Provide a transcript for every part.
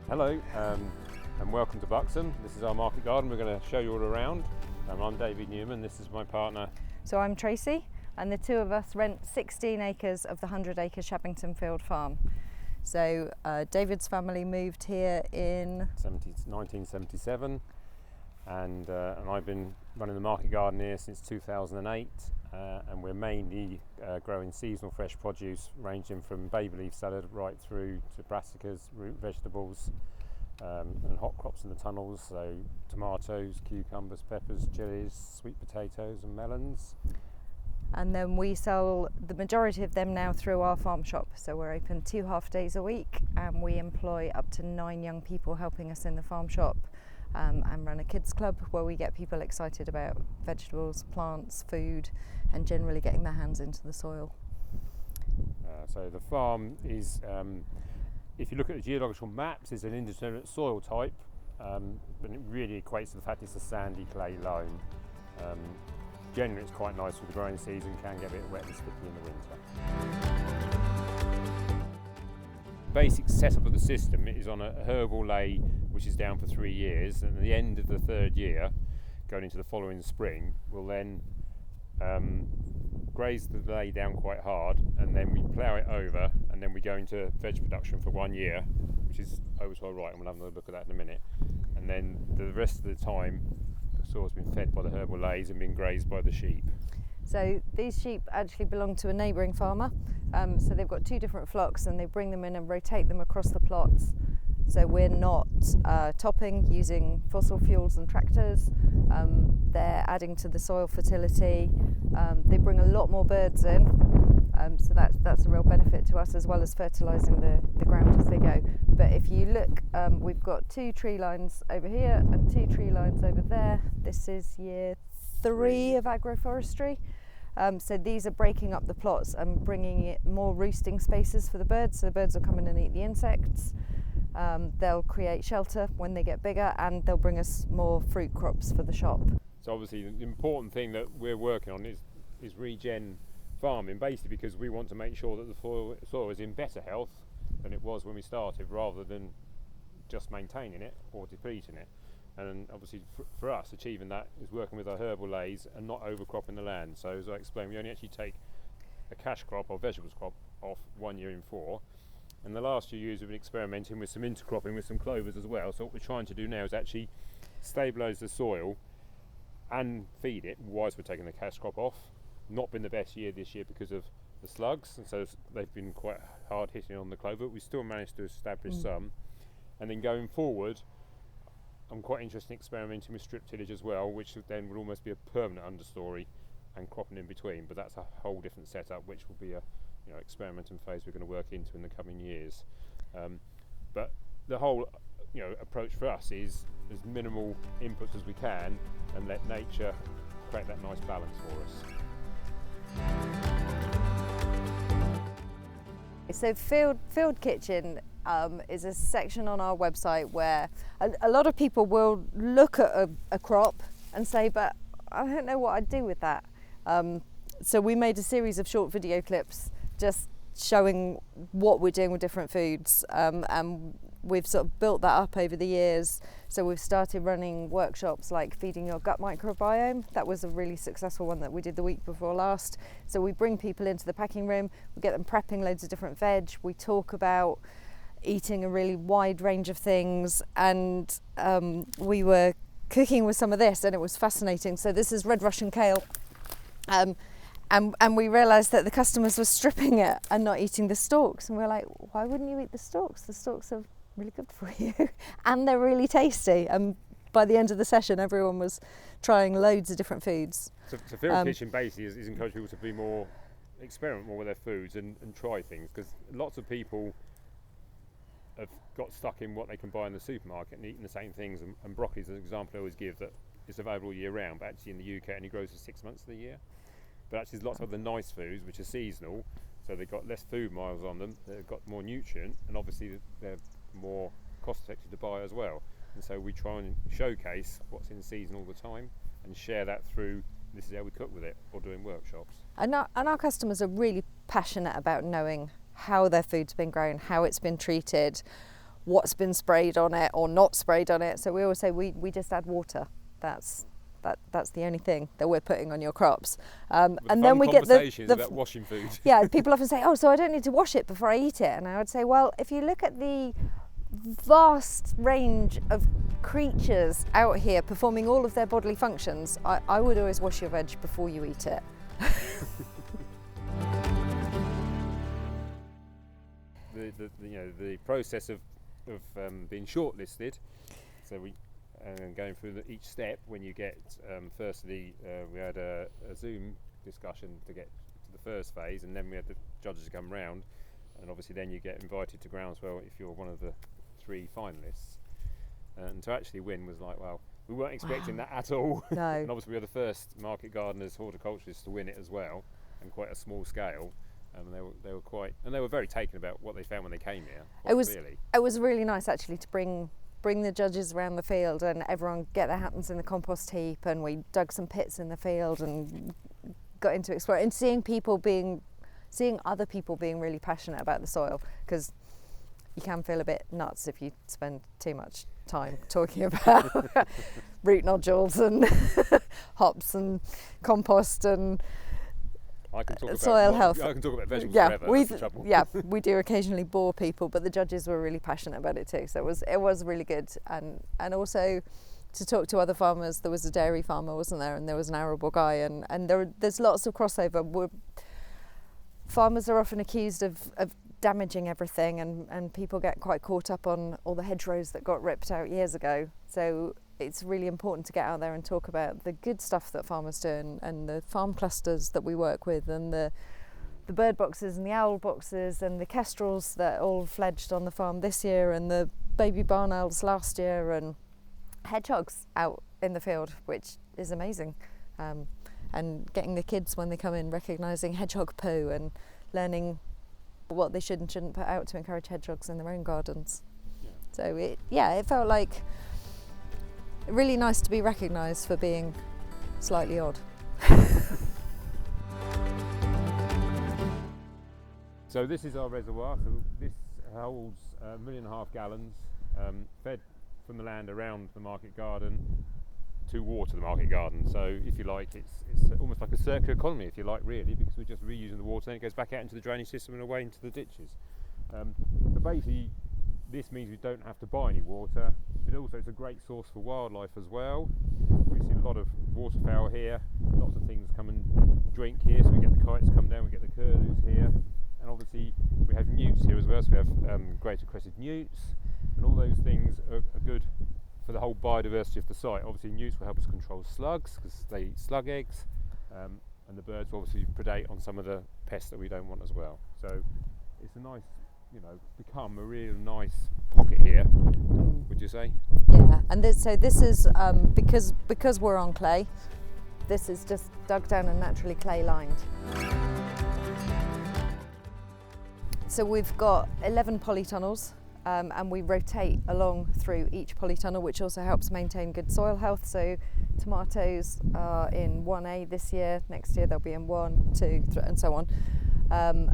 Hello, and welcome to Bucksum. This is our market garden. We're going to show you all around. I'm David Newman, this is my partner. So I'm Tracy, and the two of us rent 16 acres of the 100-acre Shabbington Field Farm. So David's family moved here in 1977, and I've been running the market garden here since 2008, and we're mainly growing seasonal fresh produce ranging from baby leaf salad right through to brassicas, root vegetables, and hot crops in the tunnels, so tomatoes, cucumbers, peppers, chillies, sweet potatoes and melons. And then we sell the majority of them now through our farm shop. So we're open 2 half days a week, and we employ up to 9 young people helping us in the farm shop, and run a kids club where we get people excited about vegetables, plants, food, and generally getting their hands into the soil. So the farm is, if you look at the geological maps, it's an indeterminate soil type, but it really equates to the fact it's a sandy clay loam. Generally it's quite nice for the growing season, can get a bit wet and sticky in the winter. Basic setup of the system is on a herbal lay which is down for 3 years, and at the end of the 3rd year, going into the following spring, we'll then graze the lay down quite hard, and then we plough it over, and then we go into veg production for 1 year, which is over to our right, and we'll have another look at that in a minute. And then the rest of the time the soil's been fed by the herbal lays and been grazed by the sheep. So these sheep actually belong to a neighbouring farmer, so they've got 2 different flocks, and they bring them in and rotate them across the plots. So we're not topping using fossil fuels and tractors. They're adding to the soil fertility. They bring a lot more birds in, so that's a real benefit to us, as well as fertilising the ground as they go. But if you look, we've got 2 tree lines over here and 2 tree lines over there. This is year 3 of agroforestry. So these are breaking up the plots and bringing it more roosting spaces for the birds, so the birds will come in and eat the insects. They'll create shelter when they get bigger, and they'll bring us more fruit crops for the shop. So obviously the important thing that we're working on is regen farming, basically because we want to make sure that the soil is in better health than it was when we started, rather than just maintaining it or depleting it. And obviously for us, achieving that is working with our herbal lays and not overcropping the land. So as I explained, we only actually take a cash crop or vegetables crop off 1 year in 4. And the last few years we've been experimenting with some intercropping with some clovers as well. So what we're trying to do now is actually stabilise the soil and feed it whilst we're taking the cash crop off. Not been the best year this year because of the slugs, and so they've been quite hard hitting on the clover. We still managed to establish some. And then going forward, I'm quite interested in experimenting with strip tillage as well, which then will almost be a permanent understory and cropping in between. But that's a whole different setup, which will be a experimenting phase we're going to work into in the coming years. But the whole approach for us is as minimal inputs as we can, and let nature create that nice balance for us. So Field Kitchen is a section on our website where a lot of people will look at a crop and say, but I don't know what I'd do with that. So we made a series of short video clips just showing what we're doing with different foods, and we've sort of built that up over the years. So we've started running workshops like feeding your gut microbiome. That was a really successful one that we did the week before last. So we bring people into the packing room, we get them prepping loads of different veg, we talk about eating a really wide range of things, and we were cooking with some of this and it was fascinating. So this is red Russian kale. And we realised that the customers were stripping it and not eating the stalks. And we were like, why wouldn't you eat the stalks? The stalks are really good for you and they're really tasty. And by the end of the session, everyone was trying loads of different foods. So Field Kitchen basically is encouraging people to be experiment more with their foods and try things, because lots of people have got stuck in what they can buy in the supermarket and eating the same things. And broccoli is an example I always give, that it's available year round, but actually in the UK it only grows for 6 months of the year. But actually there's lots of other nice foods which are seasonal, so they've got less food miles on them, they've got more nutrient, and obviously they're more cost effective to buy as well. And so we try and showcase what's in season all the time and share that through, this is how we cook with it, or doing workshops. And our customers are really passionate about knowing how their food's been grown, how it's been treated, what's been sprayed on it or not sprayed on it. So we always say we just add water. That's the only thing that we're putting on your crops. And then we get the about washing food. Yeah, people often say, oh, so I don't need to wash it before I eat it. And I would say, well, if you look at the vast range of creatures out here performing all of their bodily functions, I would always wash your veg before you eat it. The process of being shortlisted, so going through each step. When you get firstly, we had a Zoom discussion to get to the first phase, and then we had the judges come round, and obviously then you get invited to groundswell if you're one of the 3 finalists. And to actually win was like, well, we weren't expecting that at all. No. And obviously we were the first market gardeners, horticulturists to win it as well, and quite a small scale. And they were quite, and they were very taken about what they found when they came here. It was really nice actually to bring the judges around the field and everyone get their hands in the compost heap, and we dug some pits in the field and got into exploring and seeing other people being really passionate about the soil, because you can feel a bit nuts if you spend too much time talking about root nodules and hops and compost and soil health. I can talk about vegetables forever. That's the trouble. Yeah, we do occasionally bore people, but the judges were really passionate about it too. So it was really good, and also to talk to other farmers. There was a dairy farmer, wasn't there, and there was an arable guy, and there's lots of crossover. Farmers are often accused of damaging everything, and people get quite caught up on all the hedgerows that got ripped out years ago. So it's really important to get out there and talk about the good stuff that farmers do, and the farm clusters that we work with, and the bird boxes and the owl boxes and the kestrels that all fledged on the farm this year, and the baby barn owls last year, and hedgehogs out in the field, which is amazing. And getting the kids, when they come in, recognising hedgehog poo and learning what they should and shouldn't put out to encourage hedgehogs in their own gardens. Yeah. So it felt like really nice to be recognised for being slightly odd. So this is our reservoir. So this holds 1.5 million gallons, fed from the land around the market garden to water the market garden. So if you like, it's almost like a circular economy, if you like, really, because we're just reusing the water and it goes back out into the drainage system and away into the ditches. So basically this means we don't have to buy any water, but also it's a great source for wildlife as well. We see a lot of waterfowl here, lots of things come and drink here, so we get the kites come down, we get the curlews here, and obviously we have newts here as well, so we have greater crested newts, and all those things are good for the whole biodiversity of the site. Obviously newts will help us control slugs, because they eat slug eggs, and the birds will obviously predate on some of the pests that we don't want as well. So it's a nice, become a real nice pocket here, would you say? Yeah, and this is because we're on clay, this is just dug down and naturally clay lined. So we've got 11 polytunnels, and we rotate along through each polytunnel, which also helps maintain good soil health. So tomatoes are in 1A this year, next year they'll be in 1, 2, 3, and so on.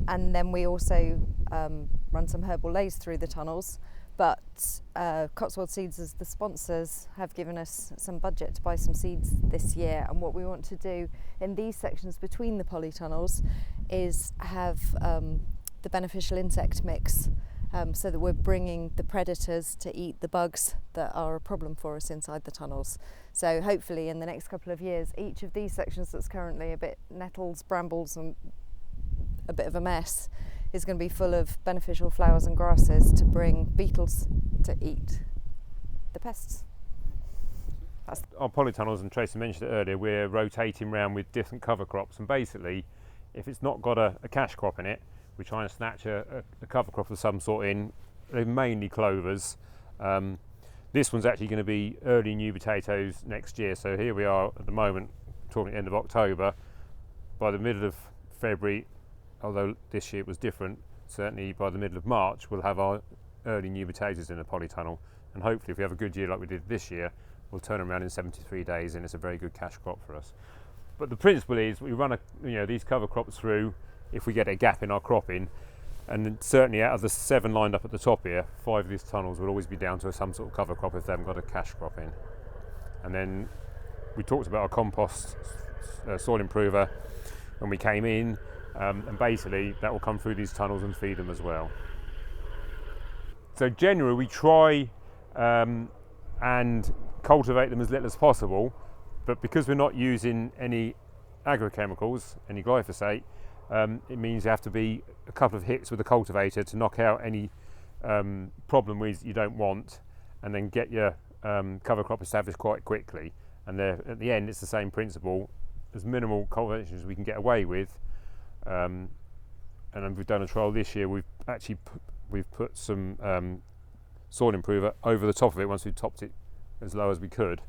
And then we also run some herbal Leys through the tunnels, but Cotswold Seeds, as the sponsors, have given us some budget to buy some seeds this year, and what we want to do in these sections between the polytunnels is have the beneficial insect mix, so that we're bringing the predators to eat the bugs that are a problem for us inside the tunnels. So hopefully in the next couple of years, each of these sections that's currently a bit nettles, brambles and a bit of a mess is going to be full of beneficial flowers and grasses to bring beetles to eat the pests. Our polytunnels, and Tracy mentioned it earlier, we're rotating around with different cover crops, and basically if it's not got a cash crop in it, we try and snatch a cover crop of some sort in. They're mainly clovers. This one's actually going to be early new potatoes next year, so here we are at the moment talking end of October. By the middle of February, although this year it was different, certainly by the middle of March we'll have our early new potatoes in a polytunnel, and hopefully if we have a good year like we did this year, we'll turn them around in 73 days and it's a very good cash crop for us. But the principle is we run these cover crops through if we get a gap in our cropping, And then certainly out of the 7 lined up at the top here, 5 of these tunnels will always be down to some sort of cover crop if they haven't got a cash crop in. And then we talked about our compost soil improver when we came in, and basically that will come through these tunnels and feed them as well. So generally we try and cultivate them as little as possible, but because we're not using any agrochemicals, any glyphosate, it means you have to be a couple of hits with the cultivator to knock out any problem weeds you don't want, and then get your cover crop established quite quickly. And at the end it's the same principle, as minimal cultivation as we can get away with. And then we've done a trial this year. We've put some soil improver over the top of it once we've topped it as low as we could,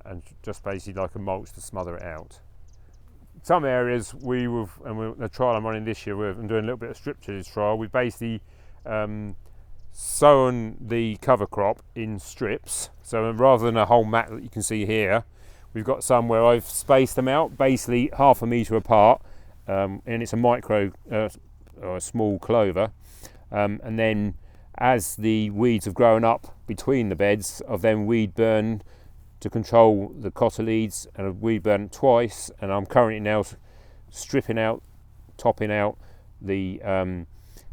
and just basically like a mulch to smother it out. Some areas the trial I'm running this year, I'm doing a little bit of strip tillage trial. We've basically sown the cover crop in strips. So rather than a whole mat that you can see here, we've got some where I've spaced them out, basically 1/2 metre apart, and it's a micro or a small clover. And then as the weeds have grown up between the beds, I've then weed burned to control the cotyledons, and I've weed burned twice, and I'm currently now stripping out, topping out the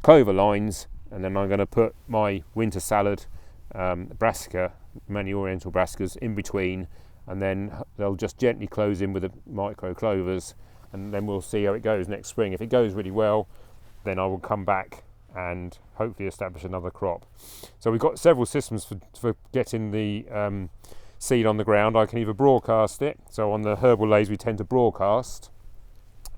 clover lines, and then I'm going to put my winter salad brassica, many oriental brassicas, in between, and then they'll just gently close in with the micro clovers, and then we'll see how it goes next spring. If it goes really well, then I will come back and hopefully establish another crop. So we've got several systems for getting the seed on the ground. I can either broadcast it, so on the Herbal Leys we tend to broadcast.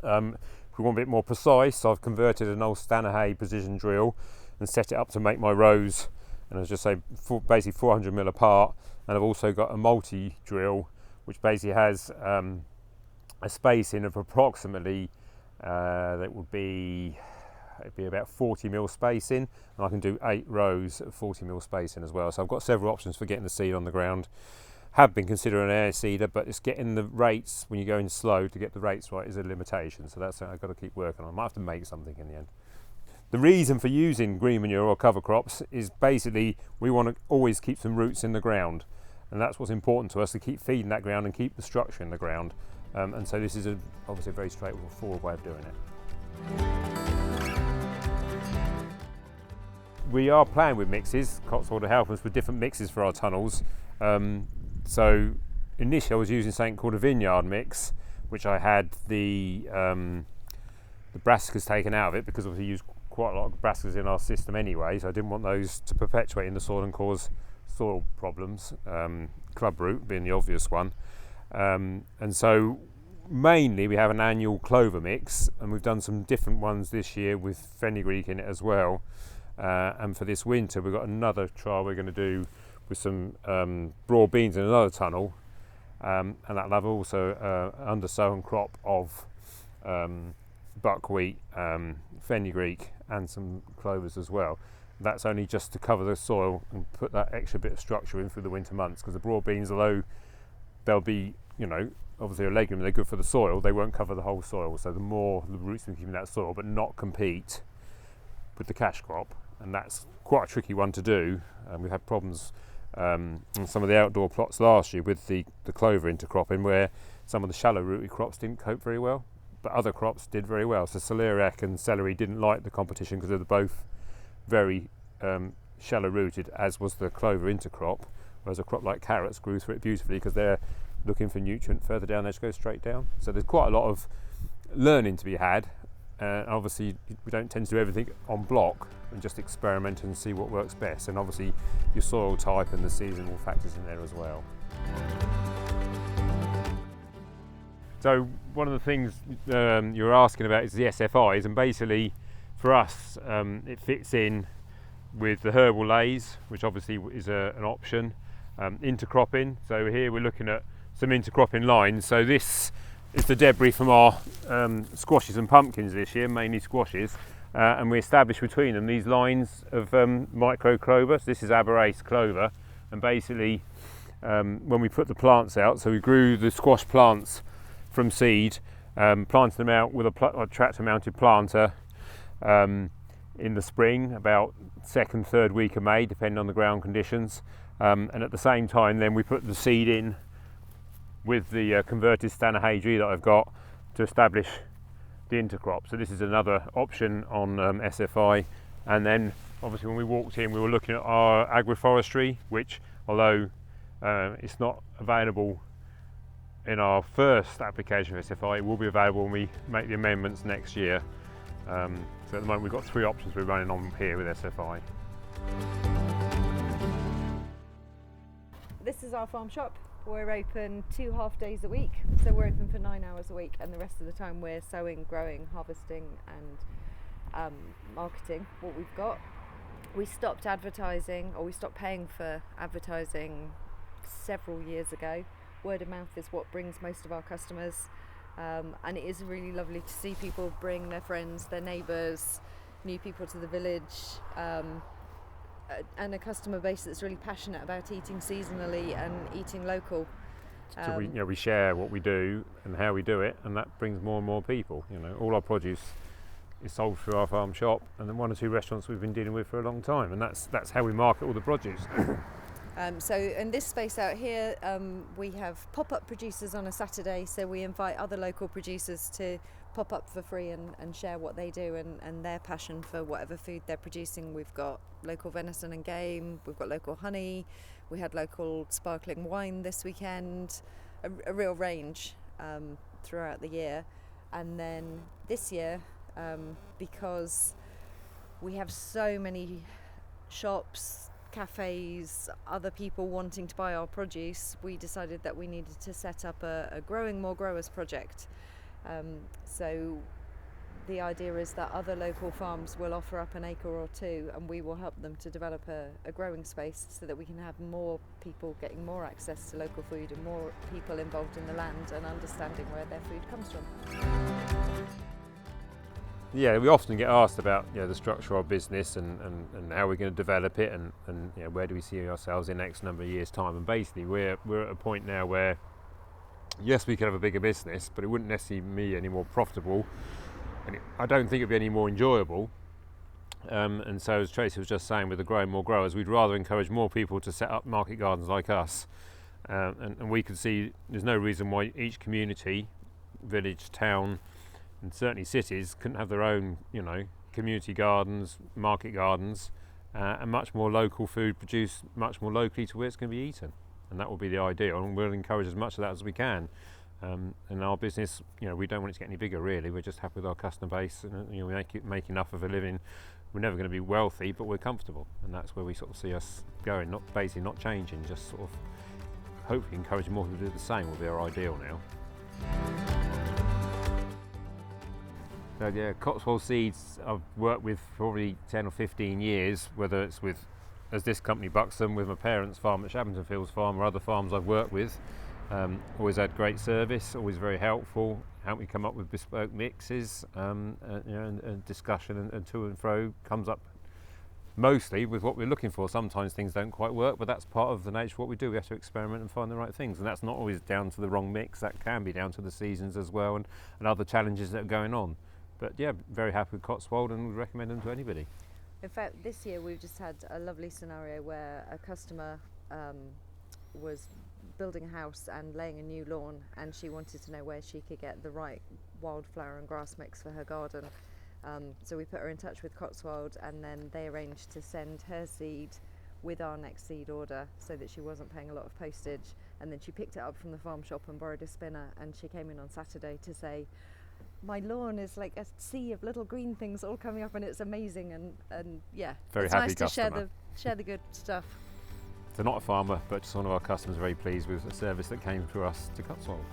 If we want a bit more precise, I've converted an old Stanahay precision drill and set it up to make my rows, and as I just say, basically 400mm apart. And I've also got a multi drill which basically has a spacing of approximately it'd be about 40mm spacing, and I can do 8 rows at 40mm spacing as well. So I've got several options for getting the seed on the ground. Have been considering an air seeder, but it's getting the rates, when you're going slow, to get the rates right is a limitation. So that's something I've got to keep working on. I might have to make something in the end. The reason for using green manure or cover crops is basically we want to always keep some roots in the ground, and that's what's important to us, to keep feeding that ground and keep the structure in the ground. And so this is obviously a very straightforward way of doing it. We are playing with mixes. Cotswold are helping us with different mixes for our tunnels. So initially I was using something called a vineyard mix, which I had the brassicas taken out of it, because we use quite a lot of brassicas in our system anyway, so I didn't want those to perpetuate in the soil and cause soil problems, clubroot being the obvious one. And so mainly we have an annual clover mix, and we've done some different ones this year with fenugreek in it as well. And for this winter we've got another trial we're going to do with some broad beans in another tunnel, and that'll have also an undersowing crop of buckwheat, fenugreek and some clovers as well. That's only just to cover the soil and put that extra bit of structure in through the winter months, because the broad beans, although they'll be, obviously a legume, they're good for the soil, they won't cover the whole soil. So the more the roots can keep in that soil but not compete with the cash crop, and that's quite a tricky one to do. We've had problems on some of the outdoor plots last year with the clover intercropping, where some of the shallow rooted crops didn't cope very well, but other crops did very well. So celeriac and celery didn't like the competition because they're both very shallow rooted, as was the clover intercrop, whereas a crop like carrots grew through it beautifully because they're looking for nutrient further down, they just go straight down. So there's quite a lot of learning to be had. Obviously we don't tend to do everything on block, and just experiment and see what works best, and obviously your soil type and the seasonal factors in there as well. So one of the things you're asking about is the SFIs, and basically for us it fits in with the Herbal Leys, which obviously is an option. Intercropping, so here we're looking at some intercropping lines. So this is the debris from our squashes and pumpkins this year, mainly squashes, and we established between them these lines of micro clover. So this is Aberace clover, and basically when we put the plants out, so we grew the squash plants from seed, planted them out with a tractor mounted planter in the spring, about second, third week of May, depending on the ground conditions. And at the same time, then we put the seed in with the converted Stanahydri that I've got to establish the intercrop. So this is another option on SFI. And then obviously when we walked in, we were looking at our agroforestry, which although it's not available in our first application for SFI, it will be available when we make the amendments next year. So at the moment we've got 3 options we're running on here with SFI. This is our farm shop. We're open 2 half days a week, so we're open for 9 hours a week, and the rest of the time we're sowing, growing, harvesting and marketing what we've got. We stopped advertising, or we stopped paying for advertising several years ago. Word of mouth is what brings most of our customers, and it is really lovely to see people bring their friends, their neighbours, new people to the village, and a customer base that's really passionate about eating seasonally and eating local. So we share what we do and how we do it, and that brings more and more people. All our produce is sold through our farm shop, and then 1 or 2 restaurants we've been dealing with for a long time, and that's how we market all the produce. So in this space out here, we have pop-up producers on a Saturday, so we invite other local producers to pop up for free and share what they do and their passion for whatever food they're producing. We've got local venison and game, we've got local honey, we had local sparkling wine this weekend, a real range throughout the year. And then this year, because we have so many shops, cafes, other people wanting to buy our produce, we decided that we needed to set up a Growing More Growers project. So the idea is that other local farms will offer up an acre or 2, and we will help them to develop a growing space so that we can have more people getting more access to local food and more people involved in the land and understanding where their food comes from. Yeah, we often get asked about the structure of our business and how we're going to develop it and where do we see ourselves in X number of years' time. And basically we're at a point now where yes, we could have a bigger business, but it wouldn't necessarily be any more profitable, and I don't think it'd be any more enjoyable. And so as Tracy was just saying, with the Growing More Growers, we'd rather encourage more people to set up market gardens like us. And we could see there's no reason why each community, village, town, and certainly cities couldn't have their own, community gardens, market gardens, and much more local food produced much more locally to where it's going to be eaten. And that will be the ideal, and we'll encourage as much of that as we can. In our business, we don't want it to get any bigger really. We're just happy with our customer base, and we make enough of a living. We're never going to be wealthy, but we're comfortable, and that's where we sort of see us going, not changing, just sort of hopefully encouraging more people to do the same will be our ideal now. So yeah, Cotswold Seeds I've worked with for probably 10 or 15 years, whether it's as this company Bucksum, with my parents' farm at Shabbington Field Farm, or other farms I've worked with. Always had great service, always very helpful, helped me come up with bespoke mixes, and discussion and to and fro comes up mostly with what we're looking for. Sometimes things don't quite work, but that's part of the nature of what we do. We have to experiment and find the right things, and that's not always down to the wrong mix. That can be down to the seasons as well and other challenges that are going on. But yeah, very happy with Cotswold and would recommend them to anybody. In fact, this year we've just had a lovely scenario where a customer was building a house and laying a new lawn, and she wanted to know where she could get the right wildflower and grass mix for her garden. So we put her in touch with Cotswold, and then they arranged to send her seed with our next seed order so that she wasn't paying a lot of postage. And then she picked it up from the farm shop and borrowed a spinner, and she came in on Saturday to say, my lawn is like a sea of little green things all coming up, and it's amazing. And yeah, very it's happy nice customer. to share the good stuff. So not a farmer, but just one of our customers very pleased with the service that came through us to Cotswold.